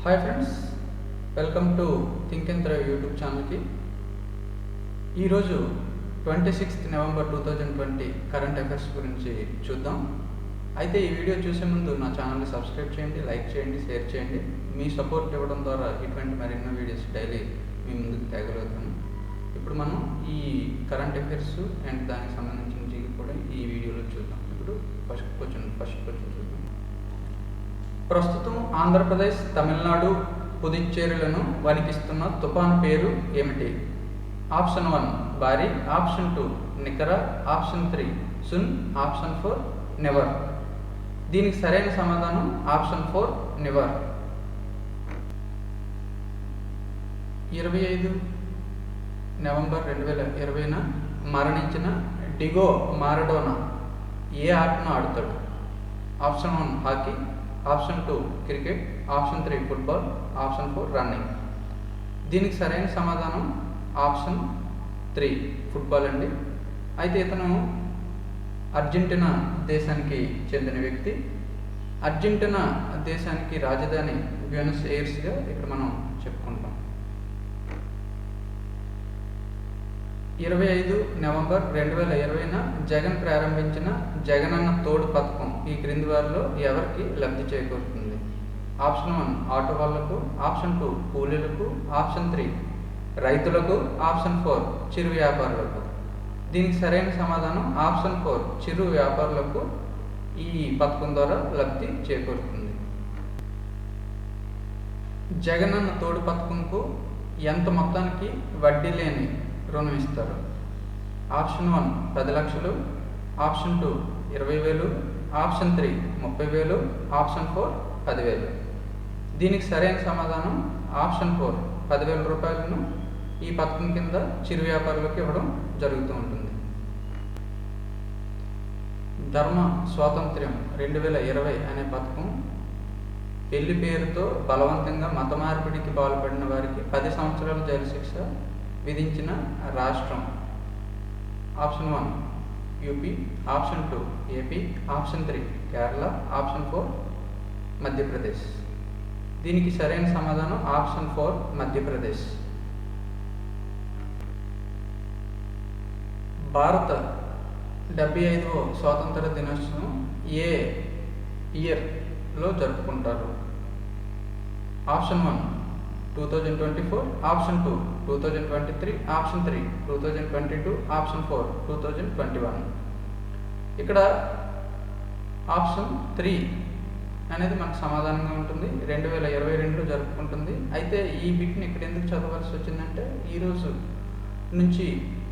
Hi friends, welcome to think and thrive YouTube ఛానల్కి. ఈరోజు 26 November 2020 current affairs గురించి చూద్దాం. అయితే ఈ వీడియో చూసే ముందు నా ఛానల్ని సబ్స్క్రైబ్ చేయండి, లైక్ చేయండి, షేర్ చేయండి. మీ సపోర్ట్ ఇవ్వడం ద్వారా ఇటువంటి మరెన్నో వీడియోస్ డైలీ మీ ముందుకు తేగలుగుతాను. ఇప్పుడు మనం ఈ కరెంట్ అఫైర్స్ అండ్ దానికి సంబంధించి కూడా ఈ వీడియోలో చూద్దాం. ఇప్పుడు ఫస్ట్ క్వశ్చన్ చూద్దాం. ప్రస్తుతం ఆంధ్రప్రదేశ్, తమిళనాడు, పుదుచ్చేరిలను వణికిస్తున్న తుఫాను పేరు ఏమిటి? ఆప్షన్ 1 భారీ, ఆప్షన్ 2 నికర, ఆప్షన్ 3 సున్, ఆప్షన్ 4 నెవర్. దీనికి సరైన సమాధానం ఆప్షన్ 4 నెవర్. 25 నవంబర్ 2020న మరణించిన డిగో మారడోనా ఏ ఆటను ఆడుతాడు? Option 1 hockey, option 2 cricket, option 3 football, option 4 running. దీనికి సరైన సమాధానం ఆప్షన్ 3 ఫుట్బాల్ అండి. అయితే ఇతను అర్జెంటీనా దేశానికి చెందిన వ్యక్తి. అర్జెంటీనా దేశానికి రాజధాని బ్యూనస్ ఎయిర్స్గా ఇక్కడ మనం చెప్పుకుంటాం. 25 నవంబర్ 2020న జగన్ ప్రారంభించిన జగనన్న తోడు పథకం ఈ క్రింది వారిలో ఎవరికి లబ్ధి చేకూరుతుంది? ఆప్షన్ 1 ఆటో వాళ్లకు, ఆప్షన్ 2 కూలీలకు, ఆప్షన్ 3 రైతులకు, ఆప్షన్ 4 చిరు వ్యాపారులకు. దీనికి సరైన సమాధానం ఆప్షన్ 4 చిరు వ్యాపారులకు ఈ పథకం ద్వారా లబ్ధి చేకూరుతుంది. జగనన్న తోడు పథకంకు ఎంత మొత్తానికి వడ్డీ లేని రుణం ఇస్తారు? ఆప్షన్ 1 10 లక్షలు, ఆప్షన్ 2 20,000, ఆప్షన్ 3 30,000, ఆప్షన్ 4 10,000. దీనికి సరైన సమాధానం ఆప్షన్ 4 10,000 రూపాయలను ఈ పథకం కింద చిరు వ్యాపారులకు ఇవ్వడం జరుగుతూ ఉంటుంది. ధర్మ స్వాతంత్ర్యం 2020 అనే పథకం పెళ్లి పేరుతో బలవంతంగా మత మార్పిడికి పాల్పడిన వారికి 10 సంవత్సరాల జైలు శిక్ష విధించిన రాష్ట్రం? Option 1 UP, option 2 AP, option 3 Kerala, option 4 Madhya Pradesh. దీనికి సరైన సమాధానం ఆప్షన్ 4 మధ్యప్రదేశ్. భారత 75వ స్వాతంత్ర దినోత్సవం ఏ ఇయర్లో జరుపుకుంటారు? Option 1 2024, option 2 2023, option 3 2022, option 4 2021. ఇక్కడ ఆప్షన్ 3 అనేది మనకు సమాధానంగా ఉంటుంది. 2022లో జరుపుకుంటుంది. అయితే ఈ బిట్ని ఇక్కడ ఎందుకు చదవాల్సి వచ్చిందంటే ఈరోజు నుంచి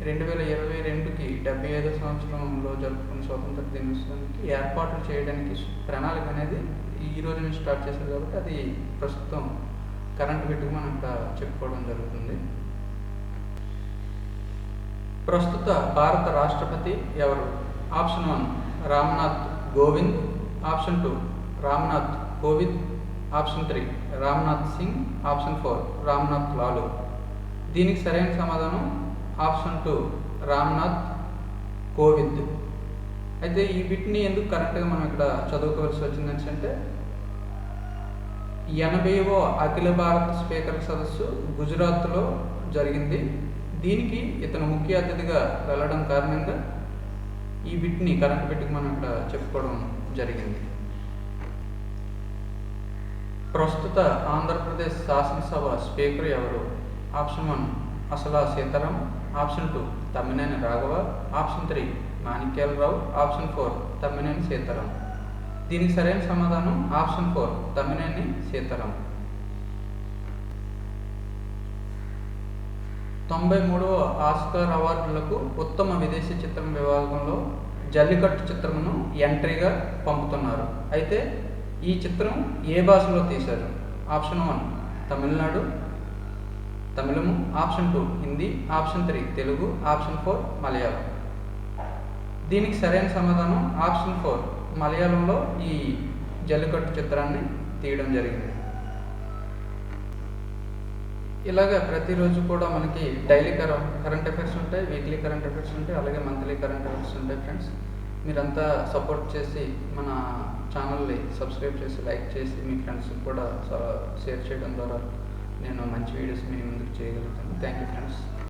2022కి 75వ సంవత్సరంలో జరుపుకున్న స్వాతంత్ర దినోత్సవానికి ఏర్పాట్లు చేయడానికి ప్రణాళిక అనేది ఈ రోజు నుంచి స్టార్ట్ చేశారు కాబట్టి అది ప్రస్తుతం కరెంట్ బిట్టు మనం ఇక్కడ చెప్పుకోవడం జరుగుతుంది. ప్రస్తుత భారత రాష్ట్రపతి ఎవరు? Option 1 Ramnath Kovind, option 2 Ramnath Kovind, option 3 Ramnath Singh, option 4 Ramnath Lalu. దీనికి సరైన సమాధానం ఆప్షన్ 2 రామ్నాథ్ కోవింద్. అయితే ఈ బిట్ని ఎందుకు కరెక్ట్గా మనం ఇక్కడ చదువుకోవాల్సి వచ్చిందని అంటే 80వ అఖిల భారత స్పీకర్ సదస్సు గుజరాత్లో జరిగింది. దీనికి ఇతను ముఖ్య అతిథిగా వెళ్ళడం కారణంగా ఈ బిట్ని కరెంట్ బిట్కి మనం ఇక్కడ చెప్పుకోవడం జరిగింది. ప్రస్తుత ఆంధ్రప్రదేశ్ శాసనసభ స్పీకర్ ఎవరు? ఆప్షన్ 1 అసలా Sitaram, option 2 Tammineni Raghava, option 3 Manikyalarao, option 4 Tammineni Sitaram. దీనికి సరైన సమాధానం ఆప్షన్ 4 తమ్మినేని సీతారాం. 93వ ఆస్కార్ అవార్డులకు ఉత్తమ విదేశీ చిత్రం విభాగంలో జల్లికట్టు చిత్రమును ఎంట్రీగా పంపుతున్నారు. అయితే ఈ చిత్రం ఏ భాషలో తీశారు? ఆప్షన్ 1 తమిళము, option 2 Hindi, option 3 Telugu, option 4 Malayalam. దీనికి సరైన సమాధానం ఆప్షన్ 4 మలయాళంలో ఈ జల్లికట్టు చిత్రాన్ని తీయడం జరిగింది. ఇలాగా ప్రతిరోజు కూడా మనకి డైలీ కరెంట్ అఫైర్స్ ఉంటాయి, వీక్లీ కరెంట్ అఫైర్స్ ఉంటాయి, అలాగే మంత్లీ కరెంట్ అఫైర్స్ ఉంటాయి. ఫ్రెండ్స్, మీరంతా సపోర్ట్ చేసి మన ఛానల్ని సబ్స్క్రైబ్ చేసి లైక్ చేసి మీ ఫ్రెండ్స్కి కూడా షేర్ చేయడం ద్వారా నేను మంచి వీడియోస్ మీ ముందుకు చేయగలుగుతాను. Thank you friends.